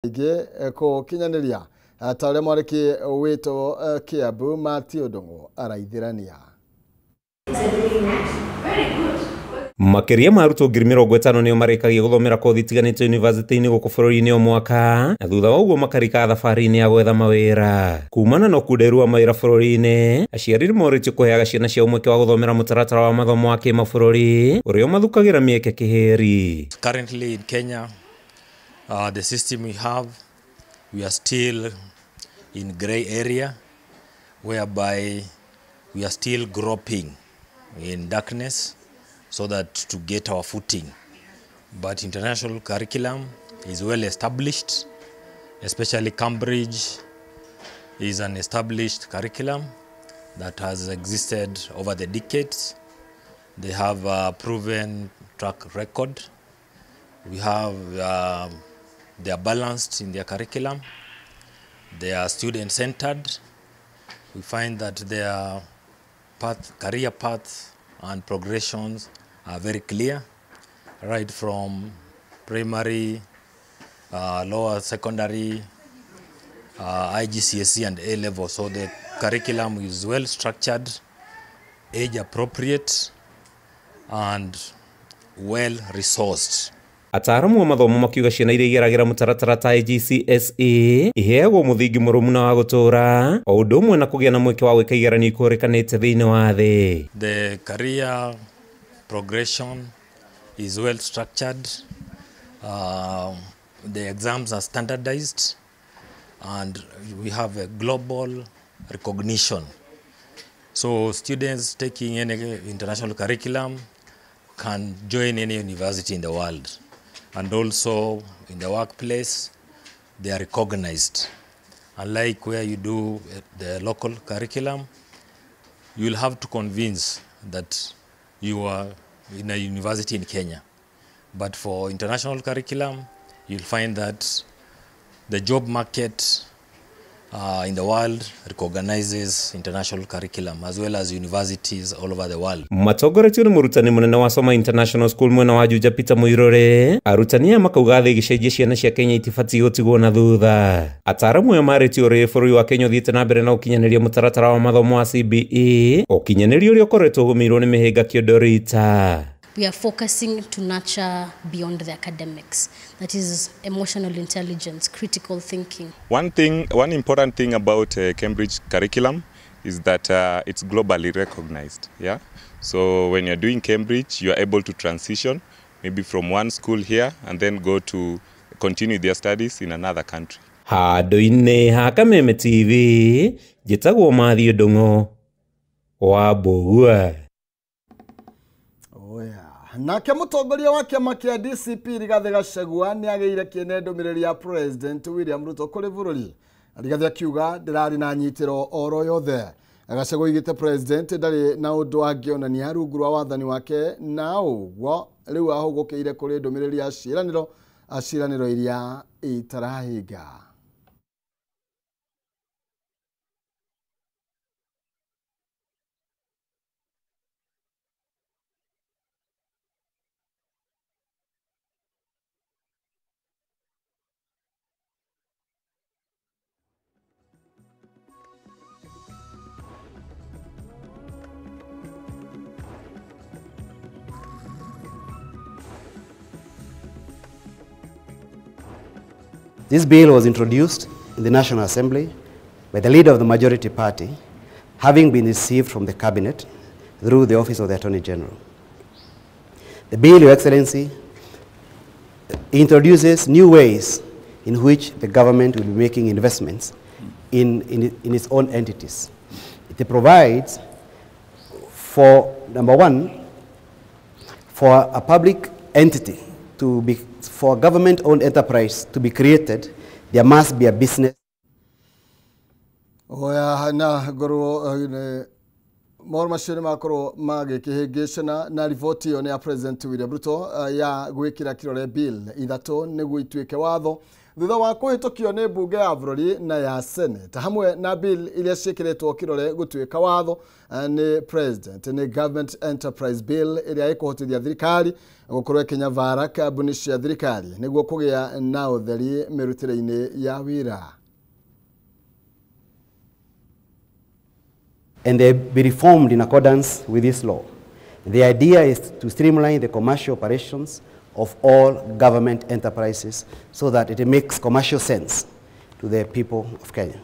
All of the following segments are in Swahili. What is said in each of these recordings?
ige ko kinyaneria tawle mwariki wito Kiambu Matthew Ndung'u araithirania Makiria maruto 50,000 nio marikagia guthomera kothi tiganite university-ini guku bururi-ini o mwaka na thutha wa uguo makarika thabari-ini ya gwetha mawira kumana na kuderua mawira bururi-ini aciari ni moritio kuheaga ciana cia umweke wa guthomera mutaratara wa mathomo wa kimabũrũri uria mathukagira mieke kiheri. Currently in Kenya, the system we have, we are still in grey area whereby we are still groping in darkness so that to get our footing. But international curriculum is well established, especially Cambridge is an established curriculum that has existed over the decades. They have a proven track record. We have, they are balanced in their curriculum. They are student-centered. We find that their career paths and progressions are very clear, right from primary, lower secondary, IGCSE and A-level. So the curriculum is well structured, age appropriate, and well resourced. Ataaramu wa mathomo makiuga ciana iria igeragira mutaratara ta IGCSE iheagwo muthingi murumu na wa gutura o undu umwe na kugia na mweke wa gwika igeranio ikurikanite thiini wa thi. The career progression is well structured. The exams are standardized and we have a global recognition. So students taking any international curriculum can join any university in the world. And also in the workplace, they are recognized. Unlike where you do the local curriculum, you will have to convince that you are in a university in Kenya. But for international curriculum, you'll find that the job market in the world recognizes international curriculum as well as universities all over the world. Matongoretio ni murutani munene wa Soma International School mwena wa Juja Peter Muirore arutania makauga thi gicenjia ciana cia Kenya itifati gutigwo na thutha. Ataaramu ya maritio ri bũrũri wa Kenya thiete na mbere na ukinyaniria mutaratara wa mathomo wa CBE ukinyaniria uria ukoretwo gumirwo ni mihinga kiondorita. We are focusing to nurture beyond the academics. That is emotional intelligence, critical thinking. One important thing about Cambridge curriculum is that it's globally recognized. Yeah. So when you're doing Cambridge, you are able to transition maybe from one school here and then go to continue their studies in another country. Handu-ini ha Kameme TV, njitagwo Matthew Ndung'u wa Mbugua. Nake mutongoria wa kiama kia DCP Rigathi Gachagua ni ageire kiene ndumiriri ya President William Ruto kuri bururi. Rigathi akiuga ndirari na nyitiro oro yothe. Gachagua igite President ndari na undu angionania rungu rwa wathani wake na uguo riu ahugukiire kuri ndumiriri ya ciraniro iria itarahiga. This bill was introduced in the National Assembly by the leader of the majority party, having been received from the cabinet through the Office of the Attorney General. The bill, Your Excellency, introduces new ways in which the government will be making investments in its own entities. It provides for, number one, for a public entity to be, for government-owned enterprise to be created, there must be a business. Oya na goro morma shiri makoro mage kihegeshana na rivoti yo ya President William Ruto ya gwikira kirore bill ithato niguo ituike watho thutha wa kuhĩtũkio nĩ mbunge ya bũrũri na ya Senate hamwe na bill iria ciĩkĩrĩtwo kĩrore gũtuĩka watho nĩ president nĩ government enterprise bill iria ĩkũhotithia thirikari gũkorwo ĩkĩnyabara kambuni cia thirikari nĩguo kũgĩa na ũtheri mĩrutĩre-inĩ ya wĩra. And they be reformed in accordance with this law. The idea is to streamline the commercial operations of all government enterprises so that it makes commercial sense to the people of Kenya.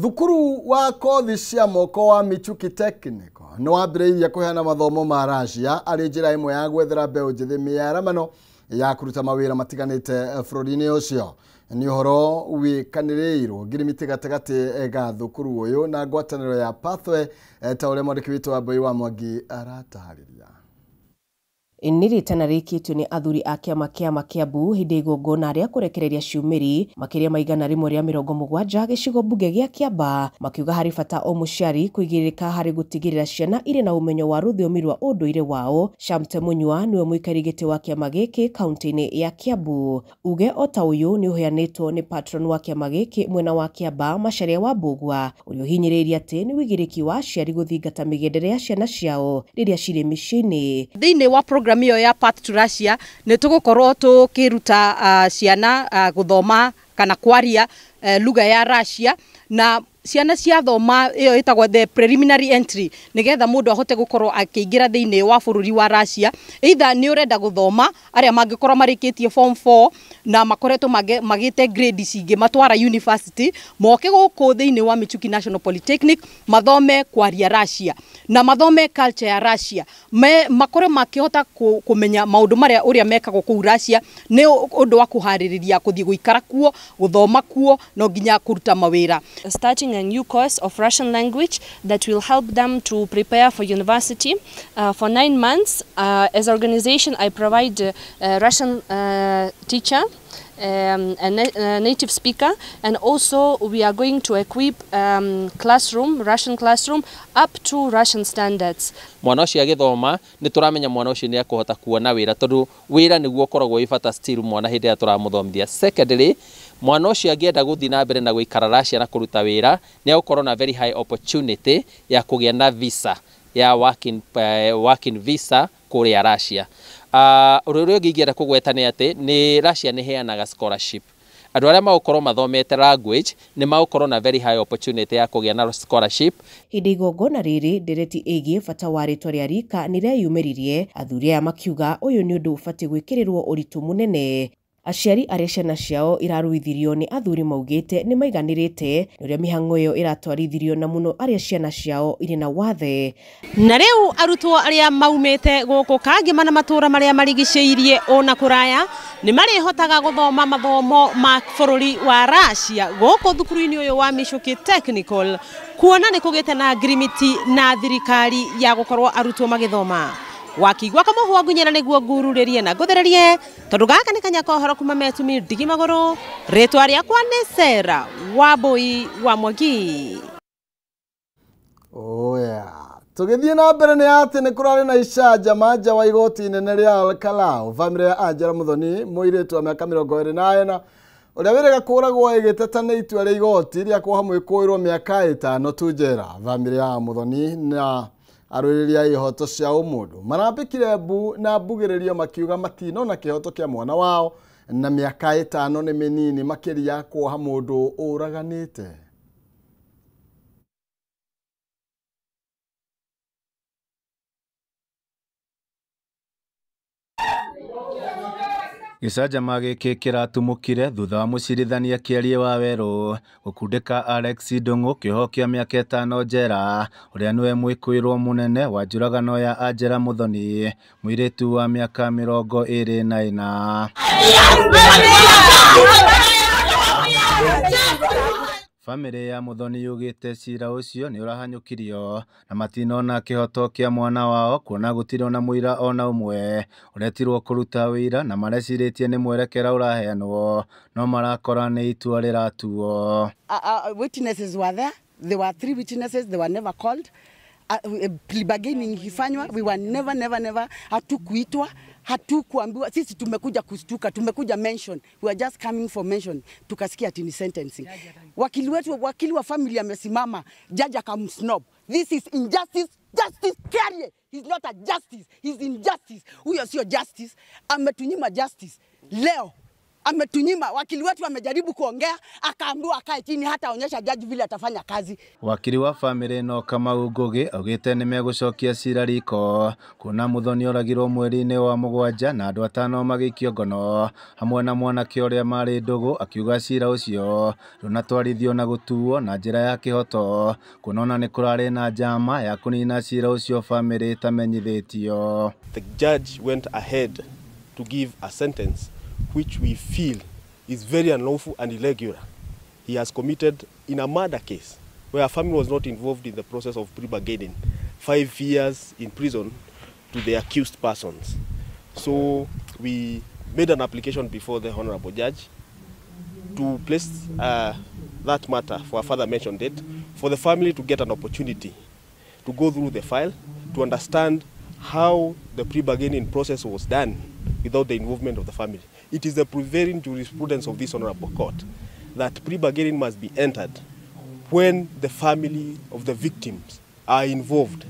Thukuru wa kothi cia moko wa Michuki Technical no wambĩrĩirie kũheana mathomo ma Russia arĩ njĩra ĩmwe ya gwethera mbeũ njĩthĩ mĩaramano ya kũruta mawĩra matiganĩte bũrũri-inĩ ũcio. Nĩ ũhoro wĩkanĩrĩirwo ngirimiti gatagatĩ ga thukuru ũyũ na ngwatanĩro ya Pathway ta ũrĩa mwandĩki witũ wa Mbui wa Mwangi aratarĩria. Nĩ rĩtana rĩkĩtio nĩ athuri a kĩama kĩa Kiambu hĩndĩ igongona rĩa kũrekereria ciumĩri makĩria maigana rĩmwe rĩa 70 gĩcigo mbunge gĩa Kiamba makiuga harĩ bata o mũciari kũigĩrĩrĩka harĩ gũtigĩrĩra ciana irĩ na ũmenyo wa rũthiomi rwa ũndũire wao. Shamte Munywa nĩwe mũikari gĩtĩ wa kĩama gĩkĩ kaunti-inĩ ya Kiambu. Uge o ta ũyũ nĩ ũheanĩtwo nĩ patron wa kĩama gĩkĩ mwena wa Kiamba Macharia wa Mbugua ũrĩa ũhinyĩrĩirie atĩ nĩ wĩigĩrĩki wa aciari gũthingata mĩgendere ya ciana ciao rĩrĩa cirĩ mĩciĩ-inĩ. Thĩinĩ wa program iyo ya Path to Russia nĩ tũgũkorwo tũkĩruta ciana gũthoma kana kwaria lugha ya Russia na ciana cia thoma iyo itagwo the preliminary entry nigetha mundu ahote gukorwo akĩingira thĩinĩ wa bũrũri wa Russia. Either nĩ urenda guthoma aria mangĩkorwo marĩkĩtie form 4 na makoretwo magĩte grade cingĩ matwara university moke gũkũ thĩinĩ wa Michuki National Polytechnic mathome kwaria Russia na mathome culture ya Russia makore makĩhota kũmenya maũndũ marĩa ũrĩa mekagwo kũu Russia nĩ ũndũ wa kũharĩrĩria gũthiĩ gũikara kuo guthoma kuo no nginya kũruta mawĩra. Starting a new course of Russian language that will help them to prepare for university for 9 months. As an organization, I provide a Russian teacher, a native speaker, and also we are going to equip Russian classroom up to Russian standards. Mwana ũcio agĩthoma nĩ tũramenya mwana ũcio nĩ akũhota kuona wĩra tondũ wĩra nĩguo ũkoragwo wĩ bata still mwana hĩndĩ ĩrĩa tũramũthomithia. Secondly, mwana ũcio angĩenda gũthiĩ na mbere na gũikara Russia na kũruta wĩra nĩ agũkorwo na very high opportunity ya kũgĩa na visa ya working visa kũrĩa Russia. Ũrĩa ũngĩingĩra kũgweta nĩ atĩ nĩ Russia nĩ heanaga scholarship. Andũ arĩa magũkorwo mathomete language nĩ magũkorwo na very high opportunity ya kũgĩa na scholarship. Hĩndĩ igongona rĩrĩ ndereti ĩgiĩ bata wa rĩtwa rĩa rika nĩ rĩeyumĩririe athuri aya makiuga ũyũ nĩ ũndũ ũbatiĩ gwĩkĩrĩrwo ũritũ mũnene. Aciari arĩa ciana ciao iraruithirio nĩ athuri maugĩte nĩ maiganĩrĩte ũrĩa mĩhang'o ĩyo ĩratwarithirio na mũno arĩa ciana ciao irĩ na wathe. Na rĩu arutwo arĩa maumĩte gũkũ kangĩma na matũra marĩa marigicĩirie ona kũraya nĩ marĩhotaga gũthoma mathomo ma bũrũri wa Russia gũkũ thukuru-inĩ ũyũ wa Michuki Technical kuona nĩ kũgĩte na ngirimiti na thirikari ya gũkorwo arutwo magĩthoma. Wakigwa kama huwa gunyera nĩguo ngururĩrie na ngũthererie tondũ gaka nĩ kanya kohoro kuma Metumi Ndigi Magũrũ. Rĩtwa rĩakwa nĩ Sarah Wambui wa Mwangi. Tũgĩthiĩ na mbere nĩ atĩ nĩ kũrarĩ na icanjama nja wa igoti inene rĩa Kalau. Bamĩrĩ ya Angela Muthoni mũirĩtu wa mĩaka 24 ũrĩa wĩrĩga kũragwo ĩgĩteta nĩ itua rĩa igoti rĩa kuoha mwĩkũĩrwo mĩaka 5 tu njera. Bamĩrĩ ya Muthoni na arũĩrĩria ihoto cia ũmũndũ marambĩkire na mbugĩrĩrio makiuga matinona kĩhoto kĩa mwana wao na mĩaka 5 nĩ mĩnini makĩria kuoha mũndũ ũraganĩte. Gicanjama gĩkĩ kĩratumũkire thutha wa mũcirithania Kĩarie Wawerũ gũkundĩka Alex Ndung'u kĩoho kĩa mĩaka 5 njera, ũrĩa nĩwe mwĩkũĩrwo mũnene wa njũragano ya Angela Muthoni, mũirĩtu wa mĩaka 24. Family ya Muthoni yugĩte cira ũcio nĩ ũrahanyũkirio na matinona kĩhoto kĩa mwana wao, kuona gũtirĩ ona mũira ona ũmwe ũretirwo kũruta wĩira, na marecirĩtie nĩ mwerekera ũraheanwo no marakora nĩ itua rĩratuo. Witnesses were there. There were 3 witnesses. They were never called. Plea bargaining ikifanywa, we were never hatukuitwa, hatukuambiwa. Sisi tumekuja kustuka, tumekuja mention. We were just coming for mention. Tukasikia ati ni sentencing. Wakili wa family amesimama, judge akamsnob. This is injustice. Justice Kĩarie. He's not a justice. He's injustice. Huyo sio justice. Ametunyima justice. Leo ametunyima. Wakili wetu amejaribu kuongea, akaambiwa akae chini, hata onyesha judge vile atafanya kazi. Wakili wa family no Kamau Ngũgĩ augĩte nĩ megũcokia cira riko, kuona Muthoni oragirwo mweri-inĩ wa 7 na andũ 5 magĩikio ngono hamwe na mwanake ũrĩa marĩ Ndũgũ, akiuga cira ũcio ndũnatwarithio na gũtuo na njĩra ya kĩhoto, kuona ona nĩ kũrarĩ na njama ya kũnina cira ũcio family ĩtamenyithĩtio. The judge went ahead to give a sentence which we feel is very unlawful and irregular. He has committed, in a murder case where a family was not involved in the process of pre-bargaining, 5 years in prison to the accused persons. So we made an application before the Honorable Judge to place that matter for a further mention date, for the family to get an opportunity to go through the file, to understand how the pre-bargaining process was done without the involvement of the family. It is the prevailing jurisprudence of this Honorable Court that pre-bargaining must be entered when the family of the victims are involved.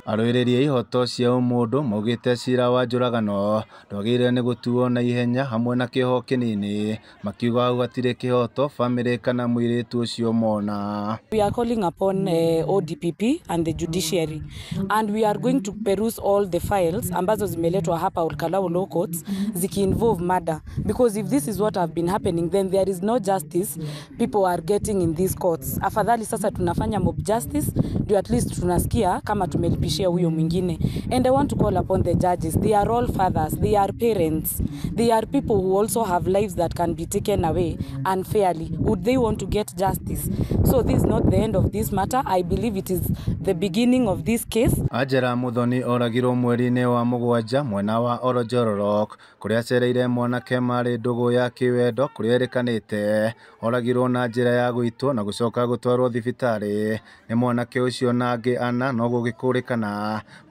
Arũĩrĩri ihoto cia ũmũndũ maugĩte cira wa njũragano ndwagĩrĩire nĩ gũtuo na ihenya hamwe na kĩoho kĩnini, makiuga hau hatirĩ kĩhoto family kana mũirĩtu ũcio mona. We are calling upon ODPP and the judiciary, and we are going to peruse all the files ambazo zimeletwa hapa Olkalau Law Courts ziki-involve murder, because if this is what have been happening, then there is no justice people are getting in these courts. Afadhali sasa tunafanya mob justice ndio at least tunasikia kama tumelipisha huyo mwingine. And I want to call upon the judges. They are all fathers, they are parents, they are people who also have lives that can be taken away unfairly. Would they want to get justice? So this is not the end of this matter. I believe it is the beginning of this case. Angela Muthoni oragirwo mweri-inĩ wa 7 mwena wa Olojororok, kũrĩa acereire mwanake marĩ Ndũgũ ya kĩwendo, kũrĩa erĩkanĩte oragirwo na njĩra ya gũitwo na gũcoka gũtwarwo thibitarĩ. Nĩ mwanake ũcio na angĩ 4 no gũgĩkũrĩkana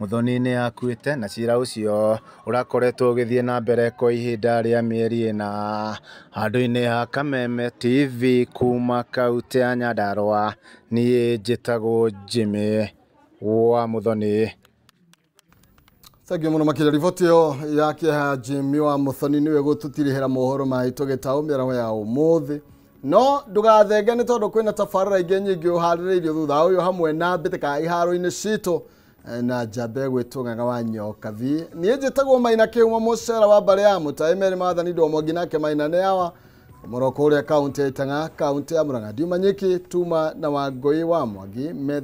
Muthoni nĩ akuĩte, na cira ũcio ũrakoretwo ũgĩthiĩ na mbere kwa ihinda rĩa mĩeri 4. Handũ-inĩ ha Kameme TV kuma kaunti ya Nyandarua, niĩ njĩtagwo Jimmy wa Muthoni. Thank you mũno makĩria. Riboti ĩyo ya kĩeha Jimmy wa Muthoni nĩwe gũtũtirĩhĩra mohoro maitũ gĩtaũ mĩaraho ya ũmũthĩ. No ndũgathenge nĩ tondũ kwĩna tabarĩra ingĩ nyingĩ ũharĩrĩirio thutha ũyũ, hamwe na mbĩtĩka iharo-inĩ citũ na njamba gwĩtwo Ng'ang'a wa Nyoka V. Niĩ njĩtagwo Maina Kĩuma mũcera wa mbarĩ ya Mũtaĩ Meri Maathani Ndwamwangi, nake Maina nĩ awa mũroko ũrĩa kaunti ya Itaang'a, kaunti ya Murang'a. Ndiuma Nyiki Tuma na Wangũi wa Mwangi methe